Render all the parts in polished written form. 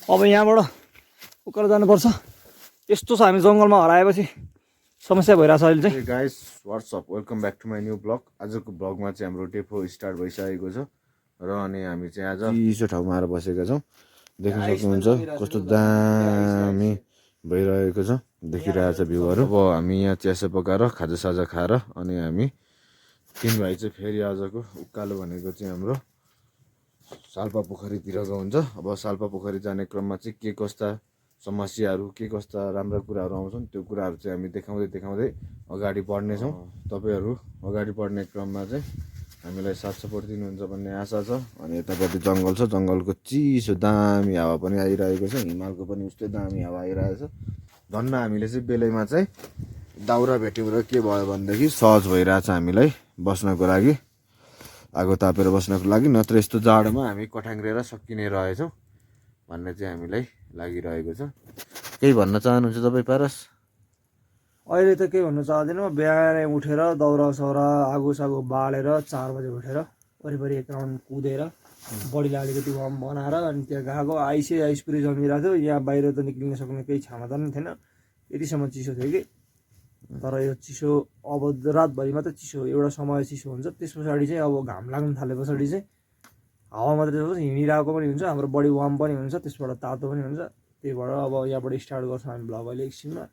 अब यहाँबाट उकालो जानुपर्छ। यस्तो छ हामी जङ्गलमा हराएपछि समस्या भइरहेछ अहिले चाहिँ। Guys what's up welcome back to my new blog. आजको ब्लगमा चाहिँ हाम्रो डेफो स्टार्ट भइसकेको छ र अनि हामी चाहिँ आज चिसो ठाउँमा आएर बसेका छौँ। देख्न सक्नुहुन्छ कस्तो दामी भइरहेको छ, देखिरहेछ भ्यूहरू। अब हामी यहाँ चियासा पकाएर खाजासाजा खाएर अनि हामी तीन भाइ चाहिँ फेरि आजको उकालो भनेको चाहिँ हाम्रो साल्पा पोखरीतिरको हुन्छ। अब साल्पा पोखरी जाने क्रममा चाहिँ के कस्ता समस्याहरू के कस्ता राम्रा कुराहरू आउँछन् त्यो कुराहरू चाहिँ हामी देखाउँदै अगाडि बढ्नेछौँ। तपाईँहरू अगाडि बढ्ने क्रममा चाहिँ हामीलाई साथ सपोर्ट दिनुहुन्छ भन्ने आशा छ। अनि यतापट्टि जङ्गल छ, जङ्गलको चिसो दामी हावा पनि आइरहेको छ, हिमालको पनि उस्तै दामी हावा आइरहेको छ। धन्न हामीले चाहिँ बेलैमा चाहिँ दाउरा भेट्यौँ र के भयो भनेदेखि सहज भइरहेछ हामीलाई बस्नको लागि, आगो तापेर बस्नको लागि। नत्र यस्तो जाडोमा हामी कठाङ्ग्रेर सकिने रहेछौँ भन्ने चाहिँ हामीलाई लागिरहेको छ। केही भन्न चाहनुहुन्छ तपाईँ पारस? अहिले त केही भन्नु चाहदिनँ। बिहानै उठेर दाउरा सौरा आगो सागो बालेर 4 बजे उठेर वरिपरि एक राउन्ड कुदेर बडीलाई अलिकति वार्म बनाएर अनि त्यहाँ गएको। आइस पुरै जमिरहेको थियो। यहाँ बाहिर त निक्लिन सक्ने केही क्षमता पनि थिएन, यतिसम्म चिसो थियो कि। तर यो चिसो अब रातभरि मात्रै चिसो, एउटा समय चिसो हुन्छ, त्यस पछाडि चाहिँ अब घाम लाग्न थाले पछाडि चाहिँ हावा मात्रै जस्तो हिँडिरहेको पनि हुन्छ, हाम्रो बडी वार्म पनि हुन्छ, त्यसबाट तातो पनि हुन्छ। त्यही भएर अब यहाँबाट स्टार्ट गर्छौँ हामी भ्लग अहिले एकछिनमा।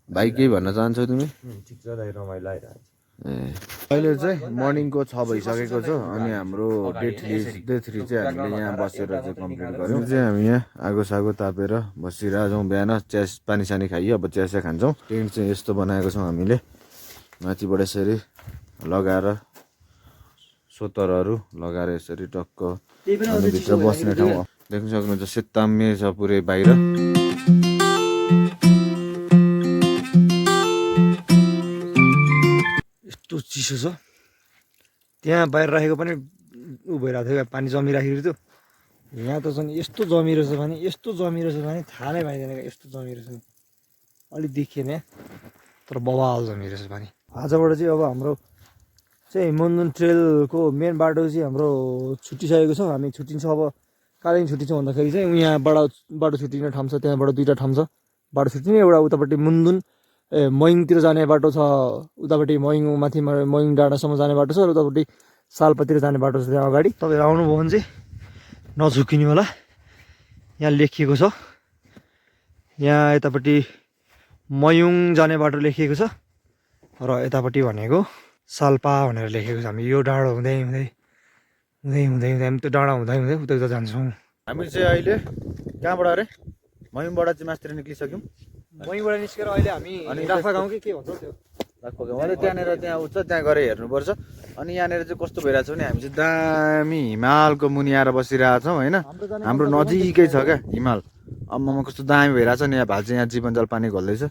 भाइ केही भन्न चाहन्छौ तिमी? ठिक छ दाइ, रमाइलो आइरहेको छ। अहिले चाहिँ मर्निङको 6 भइसकेको छ अनि हाम्रो डे 3 चाहिँ हामीले यहाँ बसेर चाहिँ कम्प्लिट गऱ्यौँ। चाहिँ हामी यहाँ आगो सागो तापेर बसिरहेछौँ। बिहान चिया पानी सानी खाइयो, अब चिया खान्छौँ। टेन्ट चाहिँ यस्तो बनाएको छौँ हामीले, माथिबाट यसरी लगाएर सोतरहरू लगाएर यसरी टक्क अनि भित्र बस्ने ठाउँ देख्न सक्नुहुन्छ। सेताम्मे छ पुरै बाहिर। यस्तो चिसो छ, त्यहाँ बाहिर राखेको पनि उ भइरहेको थियो, पानी जमिराखेको थियो। यहाँ त झन् यस्तो जमिरहेछ भने थाहा नै पाइँदैन क्या, यस्तो जमिरहेछ। अलिक देखिएन तर बवाल जमिरहेछ पानी। आजबाट चाहिँ अब हाम्रो चाहिँ मनोरञ्जन ट्रेलको मेन बाटो चाहिँ हाम्रो छुट्टिसकेको छ। हामी छुट्टिन्छौँ अब। कहाँदेखि छुट्टिन्छौँ भन्दाखेरि चाहिँ यहाँबाट बाटो छुट्टिने ठाउँ छ, त्यहाँबाट 2टा ठाउँ छ बाटो छुट्टिने। एउटा उतापट्टि मयङतिर जाने बाटो छ, उतापट्टि माथि मयङ डाँडासम्म जाने बाटो छ, र उतापट्टि साल्पातिर जाने बाटो छ त्यहाँ अगाडि। तपाईँहरू आउनुभयो भने चाहिँ नझुकिनु होला। यहाँ लेखिएको छ, यहाँ यतापट्टि मयुङ जाने बाटो लेखिएको छ र यतापट्टि भनेको साल्पा भनेर लेखेको छ। हामी यो डाँडो हुँदै हामी त्यो डाँडा हुँदै उता जान्छौँ। हामी चाहिँ अहिले कहाँबाट अरे मयङबाट चाहिँ मास्तिर निक्लिसक्यौँ। मयङबाट निस्केर अहिले हामी राफा गाउँ के भन्छ त्यो राखो अहिले त्यहाँनिर त्यहाँ उठ्छ, त्यहाँ गएर हेर्नुपर्छ। अनि यहाँनिर चाहिँ कस्तो भइरहेको छ भने हामी चाहिँ दामी हिमालको मुनि आएर बसिरहेछौँ होइन। हाम्रो नजिकै छ क्या हिमाल। अम्मामा कस्तो दामी भइरहेछ नि। यहाँ भाल चाहिँ यहाँ जीवन जल पानी घल्दैछ।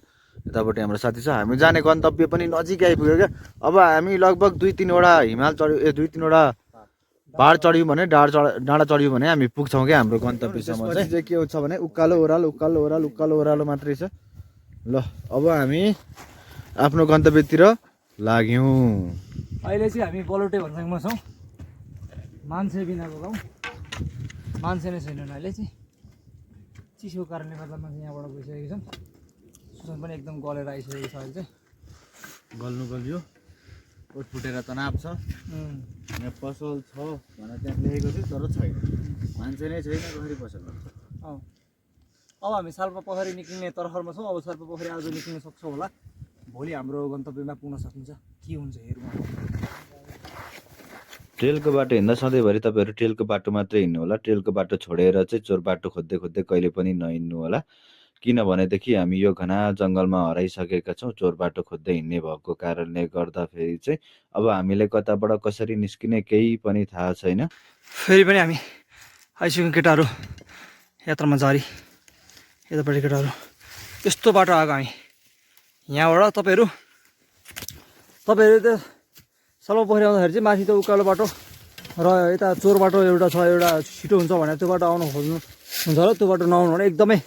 यतापट्टि हाम्रो साथी छ। हामी जाने गन्तव्य पनि नजिक आइपुग्यो क्या। अब हामी लगभग 2-3वटा हिमाल चढ्यो, 2-3वटा पहाड चढ्यौँ भने डाँडा चढ्यौँ भने हामी पुग्छौँ क्या हाम्रो गन्तव्यसम्म। चाहिँ के छ भने उकालो ओह्रालो मात्रै छ। ल अब हामी आफ्नो गन्तव्यतिर लाग्यौँ। अहिले चाहिँ हामी बलौटे भन्साङमा छौँ, मान्छे बिनाको गाउँ। मान्छे नै छैनन् अहिले चाहिँ, चिसोको कारणले गर्दा मान्छे यहाँबाट गइसकेको छन्। सुसन पनि एकदम गलेर आइसकेको छ अहिले चाहिँ। गल्यो ओठ फुटेर तनाव छ। यहाँ पसल छ भनेर त्यहाँ लेखेको थियो तर छैन, मान्छे नै छैन, कसरी पसल हुन्छ। अब हामी साल्पा पोखरी निक्लिने तर्खरमा छौँ। अब साल्पा पोखरी आज निक्लिन सक्छौँ होला, भोलि हाम्रो गन्तव्यमा पुग्न सकिन्छ। के हुन्छ हेरौँ। ट्रेलको बाटो हिँड्दा सधैँभरि तपाईँहरू ट्रेलको बाटो मात्रै हिँड्नु होला। ट्रेलको बाटो छोडेर चाहिँ चोर बाटो खोज्दै कहिले पनि नहिँड्नु होला। किनभनेदेखि हामी यो घना जङ्गलमा हराइसकेका छौँ। चोर बाटो खोज्दै हिँड्ने भएको कारणले गर्दाखेरि चाहिँ अब हामीलाई कताबाट कसरी निस्किने केही पनि थाहा छैन। फेरि पनि हामी आइसक्यौँ केटाहरू यात्रामा जारी। यतापट्टि केटाहरू यस्तो बाटो आएको हामी यहाँबाट। तपाईँहरू त साल्पा पोखरी आउँदाखेरि चाहिँ माथि त उकालो बाटो र यता चोर बाटो एउटा छ, एउटा छिटो हुन्छ भने त्यो बाटो आउनु खोज्नु हुन्छ र त्यो बाटो नआउनु भने एकदमै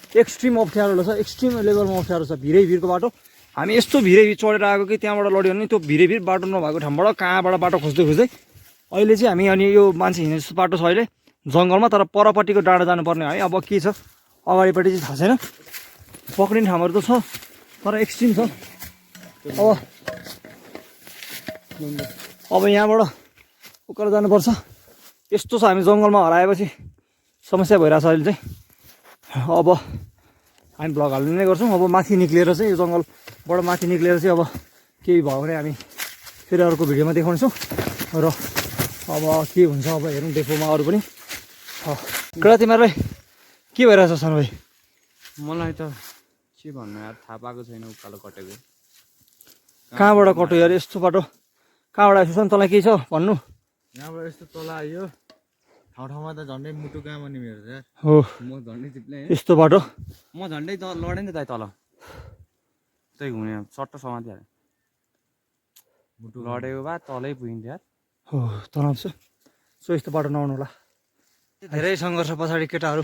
एक्सट्रिम अप्ठ्यारो छ, एक्सट्रिम लेभलमा अप्ठ्यारो छ। भिरैभिरको बाटो हामी यस्तो भिरैभिर चढेर आएको कि त्यहाँबाट लड्यो भने त्यो भिरैभिर बाटो नभएको ठाउँबाट कहाँबाट बाटो खोज्दै अहिले चाहिँ हामी अनि यो मान्छे हिँड्ने जस्तो बाटो छ अहिले जङ्गलमा, तर परपट्टिको डाँडा जानुपर्ने है। अब के छ अगाडिपट्टि चाहिँ थाहा छैन, पक्रिने ठाउँहरू त छ तर एक्सट्रिम छ। अब यहाँबाट उकालो जानुपर्छ। यस्तो छ, हामी जङ्गलमा हराएपछि समस्या भइरहेछ अहिले चाहिँ। अब हामी भ्लग हाल्ने नै गर्छौँ। अब माथि निक्लिएर चाहिँ यो जङ्गलबाट माथि निक्लिएर चाहिँ अब केही भयो भने हामी फेरि अर्को भिडियोमा देखाउनेछौँ। र अब के हुन्छ अब हेरौँ डेपोमा अरू पनि। केटा तिमीहरूलाई के भइरहेछ सानो भाइ? मलाई त के भन्नु यार, थाहा पाएको छैन उकालो कटेको। कहाँबाट कट्यो यार यस्तो बाटो? कहाँबाट आइसक्छ नि, तँलाई केही छ भन्नु? यहाँबाट यस्तो तल आयो, ठाउँमा त झन्डै मुटु कहाँ पनि मेरो यार। हो म झन्डै चिप्ले, यस्तो बाटो म झन्डै त लडेँ नि त तल, त्यही घुमे सट्ट समातिहाल्यो। मुटु लडेको भए तलै पुगिन्थ्यो यार। हो तनाव छ। सो यस्तो बाटो नआउनु होला। धेरै सङ्घर्ष पछाडि केटाहरू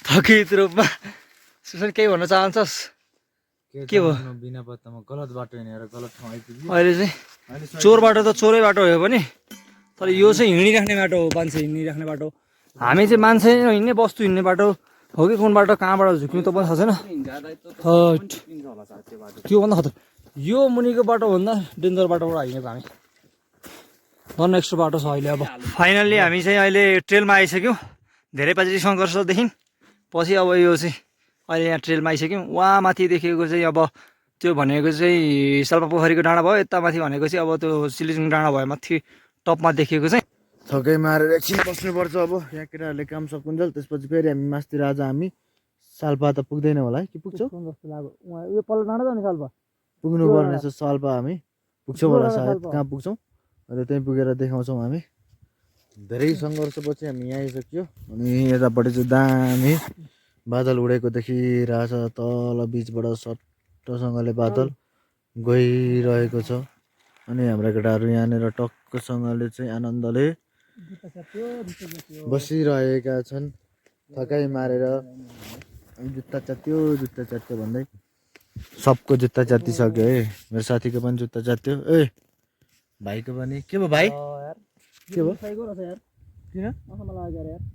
थकित रूपमा। सुसन केही भन्न चाहन्छस्? के भयो? बिना पत्तामा गलत बाटो हिँडेर गलत ठाउँ आइपुग्यो। अहिले चाहिँ चोर बाटो त चोरै बाटो हो पनि, तर यो चाहिँ हिँडिराख्ने बाटो हो, मान्छे हिँडिराख्ने बाटो। हामी चाहिँ मान्छे हिँड्ने वस्तु हिँड्ने बाटो हो कि कुन बाटो कहाँबाट झुक्नु त पनि थाहा छैन। त्योभन्दा खतर यो मुनिको बाटोभन्दा डेन्जर बाटोबाट हिँडेको हामी। झन् एक्स्ट्रा बाटो छ अहिले। अब फाइनल्ली हामी चाहिँ अहिले ट्रेलमा आइसक्यौँ। धेरै पछि सङ्घर्षदेखि पछि अब यो चाहिँ अहिले यहाँ ट्रेलमा आइसक्यौँ। वहाँ माथि देखेको चाहिँ अब त्यो भनेको चाहिँ साल्पा पोखरीको डाँडा भयो। यता माथि भनेको चाहिँ अब त्यो सिलिजुङ डाँडा भयो। माथि टपमा देखेको चाहिँ थकै मारेर एकछिन बस्नुपर्छ। अब यहाँ केटाहरूले काम सकुन्जेल त्यसपछि फेरि हामी मास्तिर आज हामी साल्पा त पुग्दैन होला है, कि पुग्छौँ जस्तो लाग्यो। उहाँ यो पल्लो डाँडा जाने साल्पा पुग्नु पर्ने छ। साल्पा हामी पुग्छौँ होला सायद, कहाँ पुग्छौँ र त्यहीँ पुगेर देखाउँछौँ हामी। धेरै सङ्घर्षपछि हामी यहाँ आइसक्यो। अनि यतापट्टि चाहिँ दामी बादल उडेको देखिरहेछ, तल बिचबाट सट्टसँगले बादल गइरहेको छ। अनि हाम्रा केटाहरू यहाँनिर टक्कसँगले चाहिँ आनन्दले बसिरहेका छन्, थकाइ मारेर। जुत्ता च्यात्यो भन्दै सबको जुत्ता च्यातिसक्यो है। मेरो साथीको पनि जुत्ता च्यात्यो। ए भाइको पनि के भयो भाइ? के भयो? किन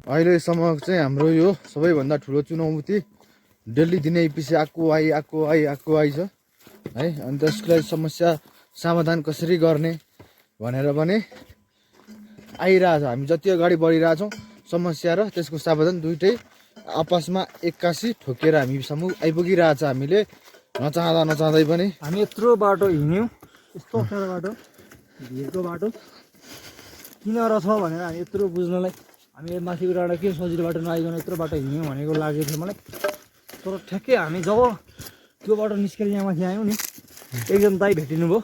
अहिलेसम्म चाहिँ हाम्रो यो सबैभन्दा ठुलो चुनौती डेली दिनै पछि आएको आइ छ है। अनि त्यसलाई समस्या समाधान कसरी गर्ने भनेर पनि आइरहेछ। हामी जति अगाडि बढिरहेछौँ समस्या र त्यसको समाधान दुइटै आपसमा एक्कासी ठोकेर हामीसम्म आइपुगिरहेछ। हामीले नचाहँदै पनि हामी यत्रो बाटो हिँड्यौँ, यस्तो अप्ठ्यारो बाटो, भिरको बाटो किन रहेछ भनेर हामी यत्रो बुझ्नलाई हामी माथिको डाँडा के सजिलो बाटो नआइकन यत्रो बाटो हिँड्यौँ भनेको लागेको थियो मलाई। तर ठ्याक्कै हामी जब त्यो बाटो निस्केर यहाँ माथि आयौँ नि, एकजना दाइ भेटिनु भयो।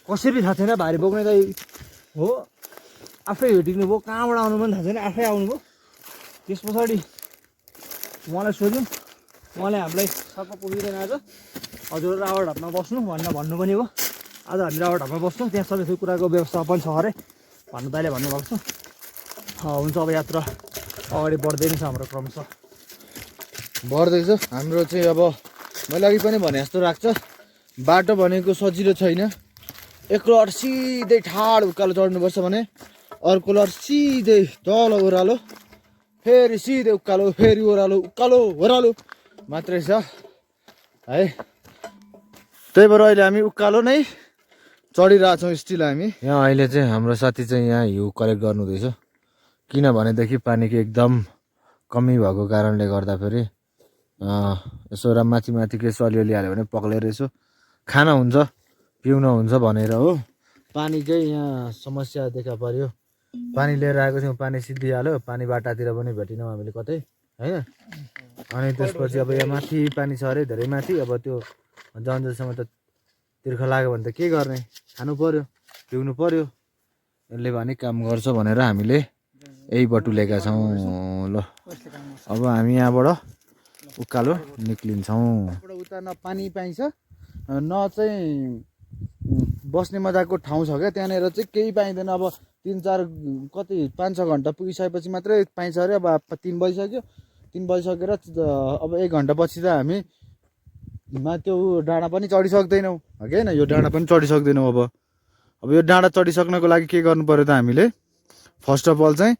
कसरी थाहा छैन, भारी बोक्ने दाइ हो, आफै भेटिनु भयो। कहाँबाट आउनु पनि थाहा छैन, आफै आउनुभयो। त्यस पछाडि उहाँलाई सोध्यौँ, उहाँले हामीलाई सबै पुगिँदैन आज, हजुर रावट हाटमा बस्नु भनेर भन्नु पनि भयो। आज हामी रावट हाटमा बस्छौँ, त्यहाँ सबै थोक कुराको व्यवस्थापन छ अरे भन्नु दाइले भन्नुभएको छ। हुन्छ, अब यात्रा अगाडि बढ्दै नै छ हाम्रो क्रमशः बढ्दैछ हाम्रो चाहिँ। अब मैले अघि पनि भने जस्तो लाग्छ, बाटो भनेको सजिलो छैन। एक लट सिधै ठाड उकालो चढ्नुपर्छ भने अर्को लट सिधै तल ओह्रालो, फेरि सिधै उकालो, फेरि ओह्रालो, उकालो ओह्रालो मात्रै छ है। त्यही भएर अहिले हामी उकालो नै चढिरहेछौँ स्टिल हामी। यहाँ अहिले चाहिँ हाम्रो साथी चाहिँ यहाँ हिउँ कलेक्ट गर्नुहुँदैछ। किनभनेदेखि पानीको एकदम कमी भएको कारणले गर्दाखेरि यसो माथि यसो अलिअलि हाल्यो भने पक्लेर यसो खाना हुन्छ, पिउन हुन्छ भनेर हो। पानीकै यहाँ समस्या देखा पर्यो। पानी लिएर आएको थियौँ, पानी सिद्धिहाल्यो, पानी बाटातिर पनि भेटिनौँ हामीले कतै होइन। अनि त्यसपछि अब यहाँ माथि पानी छ अरे, धेरै माथि। अब त्यो जन्जेलसम्म त तिर्खा लाग्यो भने त के गर्ने, खानु पर्यो, पिउनु पर्यो। यसले भने काम गर्छ भनेर हामीले यही बटुलेका छौँ। ल अब हामी यहाँबाट उकालो निक्लिन्छौँ। उता न पानी पाइन्छ न चाहिँ बस्ने मजाको ठाउँ छ क्या, त्यहाँनिर चाहिँ केही पाइँदैन। अब 3-4 कति 5-6 घन्टा पुगिसकेपछि मात्रै पाइन्छ अरे। अब 3 बजिसक्यो, 3 बजिसकेर अब 1 घन्टा पछि त हामी त्यो डाँडा पनि चढिसक्दैनौँ हो कि होइन। यो डाँडा पनि चढिसक्दैनौँ। अब यो डाँडा चढिसक्नको लागि के गर्नु पर्यो त हामीले, फर्स्ट अफ अल चाहिँ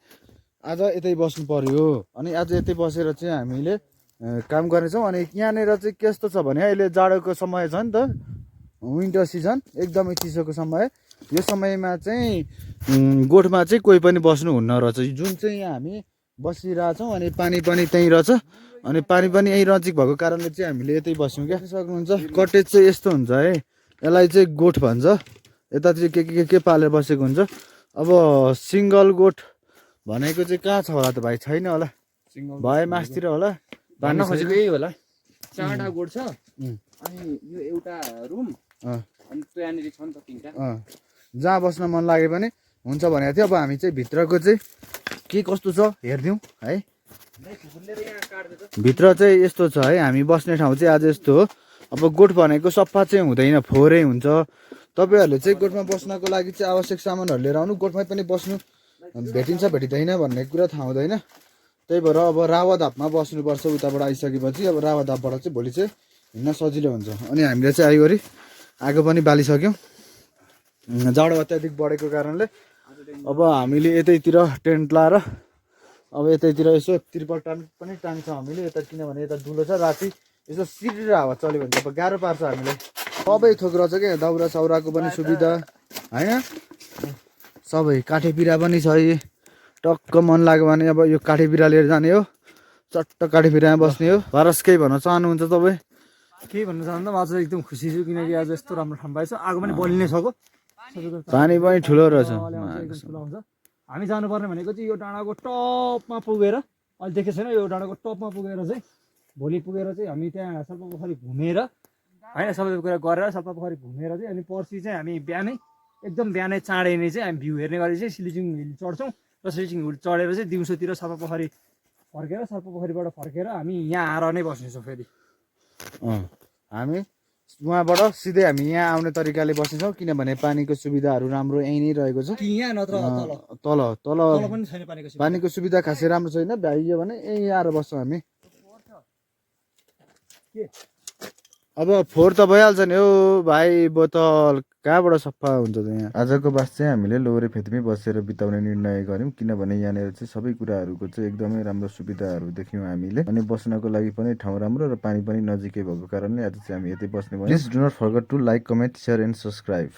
आज यतै बस्नु पर्यो अनि आज यतै बसेर चाहिँ हामीले काम गर्नेछौँ। अनि यहाँनिर चाहिँ कस्तो छ भने अहिले जाडोको समय छ नि त, विन्टर सिजन एकदमै चिसोको समय। यो समयमा चाहिँ गोठमा चाहिँ कोही पनि बस्नु हुन्न रहेछ, जुन चाहिँ यहाँ हामी बसिरहेछौँ। अनि पानी पनि त्यहीँ रहेछ, अनि पानी पनि यहीँ नजिक भएको कारणले चाहिँ हामीले यतै बस्यौँ क्या। सक्नुहुन्छ कटेज चाहिँ यस्तो हुन्छ है, यसलाई चाहिँ गोठ भन्छ। यतातिर के पालेर बसेको हुन्छ। अब सिङ्गल गोठ भनेको चाहिँ कहाँ छ होला त भाइ? छैन होला, भए मासतिर होला। भन्न खोजेको यही होला, 4वटा गोठ छ अनि यो एउटा रुम अनि त्यहाँनिर छ नि त 3टा। जहाँ बस्न मन लागे पनि हुन्छ भनेको थियो। अब हामी चाहिँ भित्रको चाहिँ के कस्तो छ हेरिदिउँ है। भित्र चाहिँ यस्तो छ है, हामी बस्ने ठाउँ चाहिँ आज यस्तो हो। अब गोठ भनेको सफा चाहिँ हुँदैन, फोहोरै हुन्छ। तपाईँहरूले चाहिँ गोठमा बस्नको लागि चाहिँ आवश्यक सामानहरू लिएर आउनु। गोठमै पनि बस्नु भेटिन्छ भेटिँदैन भन्ने कुरा थाहा हुँदैन। त्यही भएर अब रावाधापमा बस्नुपर्छ। उताबाट आइसकेपछि अब रावाधापबाट चाहिँ भोलि चाहिँ हिँड्न सजिलो हुन्छ। अनि हामीले चाहिँ आइगरी आगो पनि बालिसक्यौँ, जाडो अत्याधिक बढेको कारणले। अब हामीले यतैतिर टेन्ट लाएर अब यतैतिर यसो त्रिपल पनि टाङ्छौँ हामीले यता, किनभने यता धुलो छ। राति यसो सिरिर हावा चल्यो भने त अब गाह्रो पार्छ हामीलाई। सबै थोक रहेछ क्या, दाउरा साउराको पनि सुविधा होइन, सबै काठे पिरा पनि छ। टक्क मन लाग्यो भने अब यो काठे पिरा लिएर जाने हो, चट्ट काठे पिरामा बस्ने हो। भरस केही भन्न चाहनुहुन्छ तपाईँ? केही भन्न चाहन्दा म आज एकदम खुसी छु, किनकि आज यस्तो राम्रो ठाउँ पाएछ। आगो पनि बलिनै सक्यो, पानी पनि ठुलो रहेछ। हामी जानुपर्ने भनेको चाहिँ यो डाँडाको टपमा पुगेर, अहिले देखेको छैन, यो डाँडाको टपमा पुगेर चाहिँ भोलि पुगेर चाहिँ हामी त्यहाँ सल्पापोखरी घुमेर होइन, सबै कुरा गरेर सल्पापोखरी घुमेर चाहिँ अनि पर्सि चाहिँ हामी बिहानै एकदम बिहानै चाँडै नै चाहिँ हामी भ्यू हेर्ने गरी चाहिँ सिलिचिङ हिल चढ्छौँ। र सिलिचिङ हिल चढेर चाहिँ दिउँसोतिर सल्पापोखरी फर्केर सल्पापोखरीबाट फर्केर हामी यहाँ आएर नै बस्नेछौँ फेरि। हामी उहाँबाट सिधै हामी यहाँ आउने तरिकाले बस्नेछौँ, किनभने पानीको सुविधाहरू राम्रो यहीँ नै रहेको छ। यहाँ नत्र तल तल पनि छैन पानीको सुविधा खासै राम्रो छैन। भ्याइयो भने यहीँ आएर बस्छौँ हामी। अब फोहोर त भइहाल्छ नि हो भाइ, बोतल कहाँबाट सफा हुन्छ त यहाँ। आजको बास चाहिँ हामीले लोहोरे फेदीमै बसेर बिताउने निर्णय गऱ्यौँ, किनभने यहाँनिर चाहिँ सबै कुराहरूको चाहिँ एकदमै राम्रो सुविधाहरू देख्यौँ हामीले। अनि बस्नको लागि पनि ठाउँ राम्रो र पानी पनि नजिकै भएको कारणले आज चाहिँ हामी यतै बस्ने भयो। Please do not forget to like, comment, share and subscribe.